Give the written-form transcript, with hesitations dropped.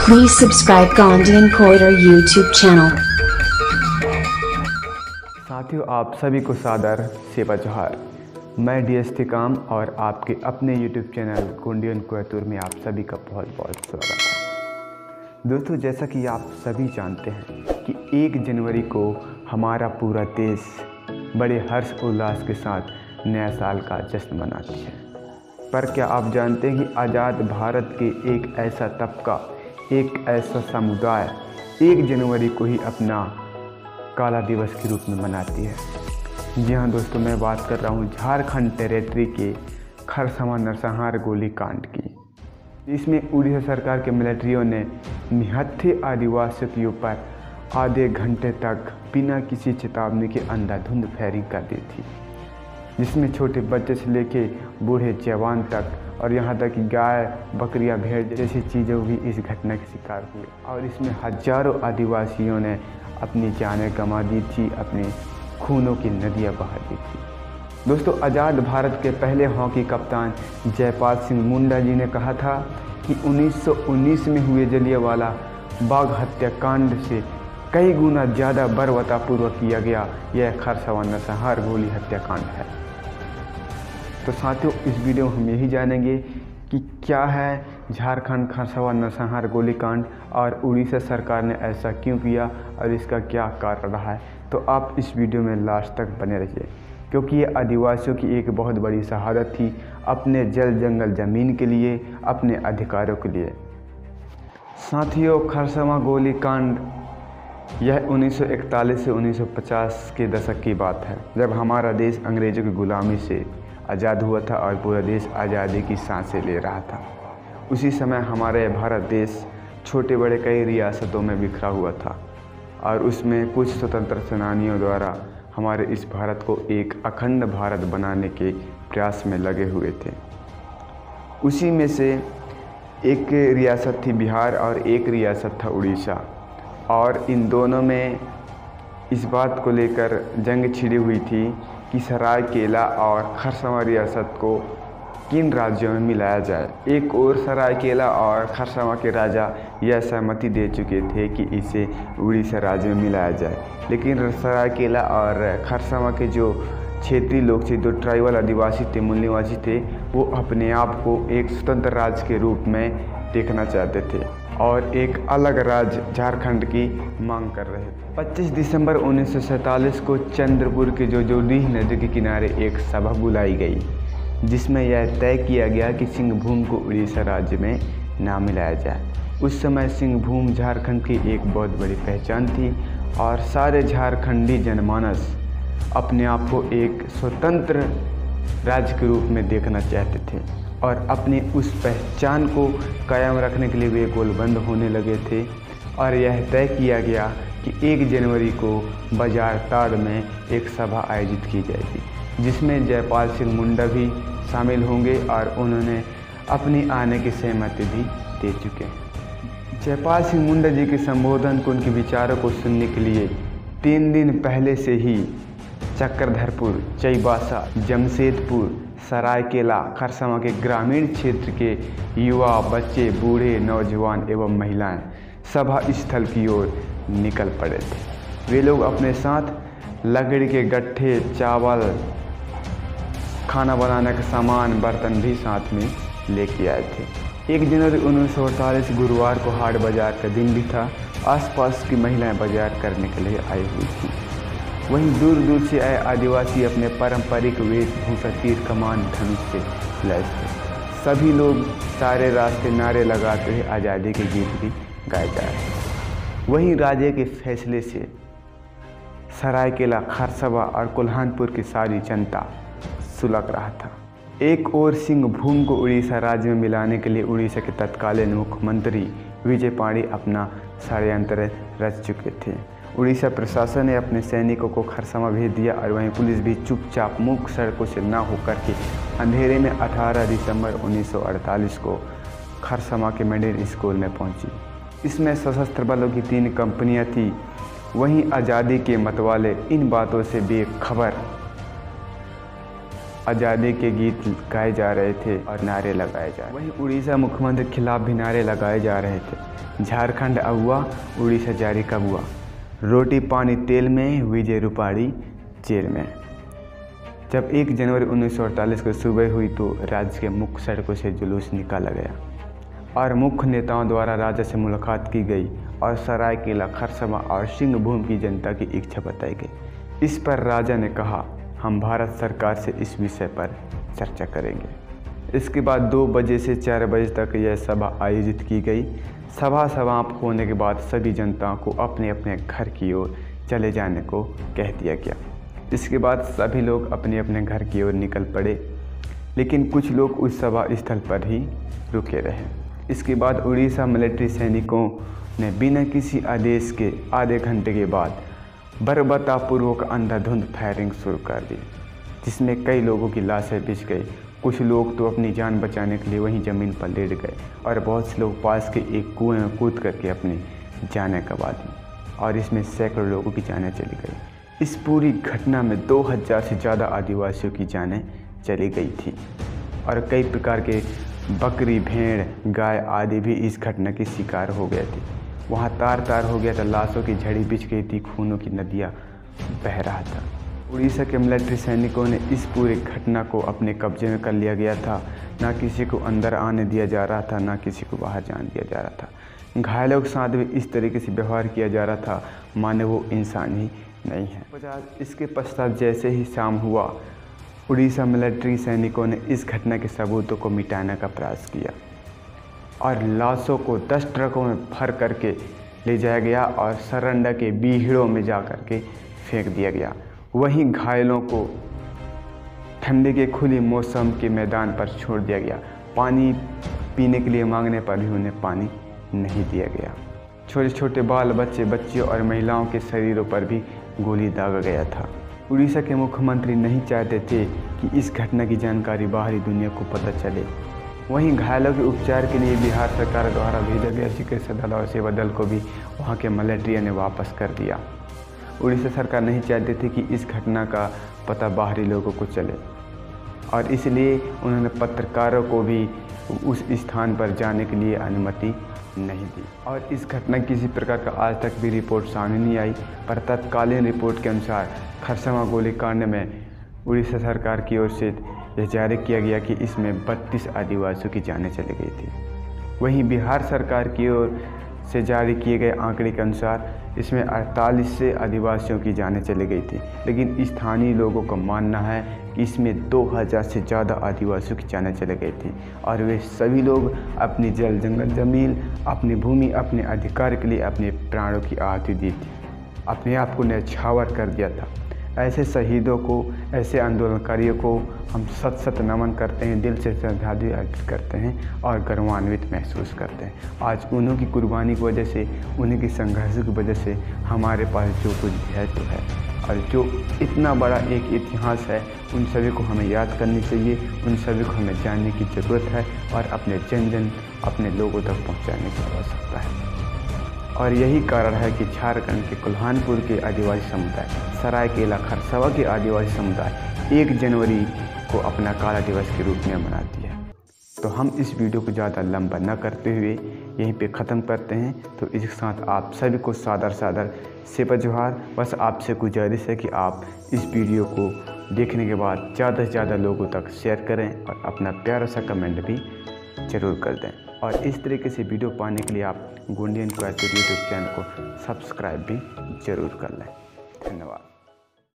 Please subscribe Gondian Koiter YouTube channel. साथियों, आप सभी को सादर सेवा जोहार। मैं डीएसटी काम और आपके अपने YouTube चैनल गोंडियन कोयतुर में आप सभी का बहुत बहुत स्वागत है। दोस्तों, जैसा कि आप सभी जानते हैं कि 1 जनवरी को हमारा पूरा देश बड़े हर्ष उल्लास के साथ नया साल का जश्न मनाती है। पर क्या आप जानते हैं कि आज़ाद भारत के एक ऐसा तबका, एक ऐसा समुदाय 1 जनवरी को ही अपना काला दिवस के रूप में मनाती है। जी हाँ दोस्तों, मैं बात कर रहा हूँ झारखंड टेरिटरी के खरसवां नरसंहार गोली कांड की। इसमें उड़ीसा सरकार के मिलिट्रियों ने निहत्थे आदिवासियों के ऊपर आधे घंटे तक बिना किसी चेतावनी के अंधाधुंध फायरिंग कर दी थी, जिसमें छोटे बच्चे से लेके बूढ़े जवान तक और यहाँ तक कि गाय, बकरियाँ, भेड़ जैसी चीज़ें भी इस घटना के शिकार हुए। और इसमें हजारों आदिवासियों ने अपनी जानें गंवा दी थी, अपने खूनों की नदियाँ बहा दी थी। दोस्तों, आज़ाद भारत के पहले हॉकी कप्तान जयपाल सिंह मुंडा जी ने कहा था कि 1919 में हुए जलियांवाला बाग हत्याकांड से कई गुना ज़्यादा बर्बरतापूर्वक किया गया यह खरसवां नरसंहार गोली हत्याकांड है। तो साथियों, इस वीडियो में हम यही जानेंगे कि क्या है झारखंड खरसवां नरसंहार गोलीकांड और उड़ीसा सरकार ने ऐसा क्यों किया और इसका क्या कारण रहा है। तो आप इस वीडियो में लास्ट तक बने रहिए, क्योंकि ये आदिवासियों की एक बहुत बड़ी शहादत थी अपने जल जंगल ज़मीन के लिए, अपने अधिकारों के लिए। साथियों, खरसवां गोलीकांड यह 1941 से 1950 के दशक की बात है, जब हमारा देश अंग्रेज़ों की गुलामी से आज़ाद हुआ था और पूरा देश आज़ादी की सांसें ले रहा था। उसी समय हमारा यह भारत देश छोटे बड़े कई रियासतों में बिखरा हुआ था और उसमें कुछ स्वतंत्र सेनानियों द्वारा हमारे इस भारत को एक अखंड भारत बनाने के प्रयास में लगे हुए थे। उसी में से एक रियासत थी बिहार और एक रियासत था उड़ीसा, और इन दोनों में इस बात को लेकर जंग छिड़ी हुई थी कि सरायकेला और खरसवां रियासत को किन राज्यों में मिलाया जाए। एक और सरायकेला और खरसवां के राजा यह सहमति दे चुके थे कि इसे उड़ीसा राज्य में मिलाया जाए, लेकिन सरायकेला और खरसवां के जो क्षेत्रीय लोग थे, जो ट्राइबल आदिवासी थे, मूल निवासी थे, वो अपने आप को एक स्वतंत्र राज्य के रूप में देखना चाहते थे और एक अलग राज्य झारखंड की मांग कर रहे थे। 25 दिसंबर 1947 को चंद्रपुर के जोजोडीह नदी के किनारे एक सभा बुलाई गई, जिसमें यह तय किया गया कि सिंहभूम को उड़ीसा राज्य में ना मिलाया जाए। उस समय सिंहभूम झारखंड की एक बहुत बड़ी पहचान थी और सारे झारखंडी जनमानस अपने आप को एक स्वतंत्र राज्य के रूप में देखना चाहते थे और अपनी उस पहचान को कायम रखने के लिए वे गोलबंद होने लगे थे। और यह तय किया गया कि 1 जनवरी को बाजार ताड़ में एक सभा आयोजित की जाएगी, जिसमें जयपाल सिंह मुंडा भी शामिल होंगे और उन्होंने अपनी आने की सहमति भी दे चुके हैं। जयपाल सिंह मुंडा जी के संबोधन को, उनके विचारों को सुनने के लिए 3 दिन पहले से ही चक्रधरपुर, चाईबासा, जमशेदपुर, सरायकेला, खरसवां के ग्रामीण क्षेत्र के युवा, बच्चे, बूढ़े, नौजवान एवं महिलाएं सभा स्थल की ओर निकल पड़े थे। वे लोग अपने साथ लकड़ी के गट्ठे, चावल, खाना बनाने का सामान, बर्तन भी साथ में लेके आए थे। 1 जनवरी 1948 गुरुवार को हाट बाजार का दिन भी था। आसपास की महिलाएं बाजार करने के लिए आई हुई थी। वहीं दूर दूर से आए आदिवासी अपने पारंपरिक वेशभूषा, तीर कमान, धनुष से लैस थे। सभी लोग सारे रास्ते नारे लगाते हुए आज़ादी के गीत भी गाए जा रहे थे। वहीं राजे के फैसले से सरायकेला, खरसवां और कोल्हानपुर की सारी जनता सुलग रहा था। एक और सिंहभूम को उड़ीसा राज्य में मिलाने के लिए उड़ीसा के तत्कालीन मुख्यमंत्री विजय पांडे अपना षड्यंत्र रच चुके थे। उड़ीसा प्रशासन ने अपने सैनिकों को खरसवां भेज दिया और वहीं पुलिस भी चुपचाप मुख्य सड़कों से ना होकर के अंधेरे में 18 दिसंबर 1948 को खरसवां के मिडिल स्कूल में पहुंची। इसमें सशस्त्र बलों की 3 कंपनियां थी। वहीं आज़ादी के मतवाले इन बातों से बेखबर आज़ादी के गीत गाए जा रहे थे और नारे लगाए जा रहे। वहीं उड़ीसा मुख्यमंत्री के खिलाफ भी नारे लगाए जा रहे थे। झारखंड अगुआ, उड़ीसा जारी कबुआ, रोटी पानी तेल में, विजय रूपाणी जेल में। जब 1 जनवरी 1948 को सुबह हुई तो राज्य के मुख्य सड़कों से जुलूस निकाला गया और मुख्य नेताओं द्वारा राजा से मुलाकात की गई और सरायकेला, खरसवां और सिंहभूम की जनता की इच्छा बताई गई। इस पर राजा ने कहा, हम भारत सरकार से इस विषय पर चर्चा करेंगे। इसके बाद 2 बजे से 4 बजे तक यह सभा आयोजित की गई। सभा समाप्त होने के बाद सभी जनताओं को अपने अपने घर की ओर चले जाने को कह दिया गया। इसके बाद सभी लोग अपने अपने घर की ओर निकल पड़े, लेकिन कुछ लोग उस सभा स्थल पर ही रुके रहे। इसके बाद उड़ीसा मिलिट्री सैनिकों ने बिना किसी आदेश के आधे घंटे के बाद बर्बरतापूर्वक अंधाधुंध फायरिंग शुरू कर दी, जिसमें कई लोगों की लाशें बिछ गई। कुछ लोग तो अपनी जान बचाने के लिए वहीं ज़मीन पर लेट गए और बहुत से लोग पास के एक कुएं में कूद करके अपनी जानें गंवा दी और इसमें सैकड़ों लोगों की जानें चली गई। इस पूरी घटना में 2000 से ज़्यादा आदिवासियों की जानें चली गई थी और कई प्रकार के बकरी, भेड़, गाय आदि भी इस घटना के शिकार हो गए थे। वहाँ तार हो गया था, लाशों की झड़ी बिछ गई थी, खूनों की नदियाँ बह रहा था। उड़ीसा के मिलिट्री सैनिकों ने इस पूरी घटना को अपने कब्जे में कर लिया गया था। ना किसी को अंदर आने दिया जा रहा था, ना किसी को बाहर जाने दिया जा रहा था। घायलों के साथ भी इस तरीके से व्यवहार किया जा रहा था माने वो इंसान ही नहीं है। इसके पश्चात जैसे ही शाम हुआ, उड़ीसा मिलिट्री सैनिकों ने इस घटना के सबूतों को मिटाने का प्रयास किया और लाशों को 10 ट्रकों में भर करके ले जाया गया और सरंडा के बीहड़ों में जा कर के फेंक दिया गया। वहीं घायलों को ठंडी के खुली मौसम के मैदान पर छोड़ दिया गया। पानी पीने के लिए मांगने पर भी उन्हें पानी नहीं दिया गया। छोटे छोटे बाल बच्चे, बच्चियों और महिलाओं के शरीरों पर भी गोली दागा गया था। उड़ीसा के मुख्यमंत्री नहीं चाहते थे कि इस घटना की जानकारी बाहरी दुनिया को पता चले। वहीं घायलों के उपचार के लिए बिहार सरकार द्वारा भेजा गया चिकित्सा दल और सेवा दल को भी वहां के मिलिट्री ने वापस कर दिया। उड़ीसा सरकार नहीं चाहती थी कि इस घटना का पता बाहरी लोगों को चले और इसलिए उन्होंने पत्रकारों को भी उस स्थान पर जाने के लिए अनुमति नहीं दी और इस घटना की किसी प्रकार का आज तक भी रिपोर्ट सामने नहीं आई। पर तत्कालीन रिपोर्ट के अनुसार खरसवां गोलीकांड में उड़ीसा सरकार की ओर से यह जारी किया गया कि इसमें 32 आदिवासियों की जानें चली गई थी। वहीं बिहार सरकार की ओर से जारी किए गए आंकड़े के अनुसार इसमें 48 से आदिवासियों की जानें चली गई थी, लेकिन स्थानीय लोगों का मानना है कि इसमें 2000 से ज़्यादा आदिवासियों की जानें चली गई थी और वे सभी लोग अपनी जल जंगल ज़मीन, अपनी भूमि, अपने अधिकार के लिए अपने प्राणों की आहुति दी थी, अपने आप को न्यौछावर कर दिया था। ऐसे शहीदों को, ऐसे आंदोलनकारियों को हम सत सत नमन करते हैं, दिल से श्रद्धांजलि अर्पित करते हैं और गर्वान्वित महसूस करते हैं। आज उन्हों की कुर्बानी की वजह से, उन्हीं की संघर्ष की वजह से हमारे पास जो कुछ है तो है और जो इतना बड़ा एक इतिहास है, उन सभी को हमें याद करनी चाहिए, उन सभी को हमें जानने की ज़रूरत है और अपने जन जन अपने लोगों तक पहुँचाने की आवश्यकता है। और यही कारण है कि झारखंड के कुल्हानपुर के आदिवासी समुदाय, सरायकेला, खरसवां के आदिवासी समुदाय 1 जनवरी को अपना काला दिवस के रूप में मनाती है। तो हम इस वीडियो को ज़्यादा लंबा न करते हुए यहीं पे ख़त्म करते हैं। तो इसके साथ आप सभी को सादर सेवा जोहार। बस आपसे गुजारिश है कि आप इस वीडियो को देखने के बाद ज़्यादा से ज़्यादा लोगों तक शेयर करें और अपना प्यारा सा कमेंट भी ज़रूर कर दें। और इस तरीके से वीडियो पाने के लिए आप गोंडियन क्वेतुर यूट्यूब चैनल को सब्सक्राइब भी ज़रूर कर लें। धन्यवाद।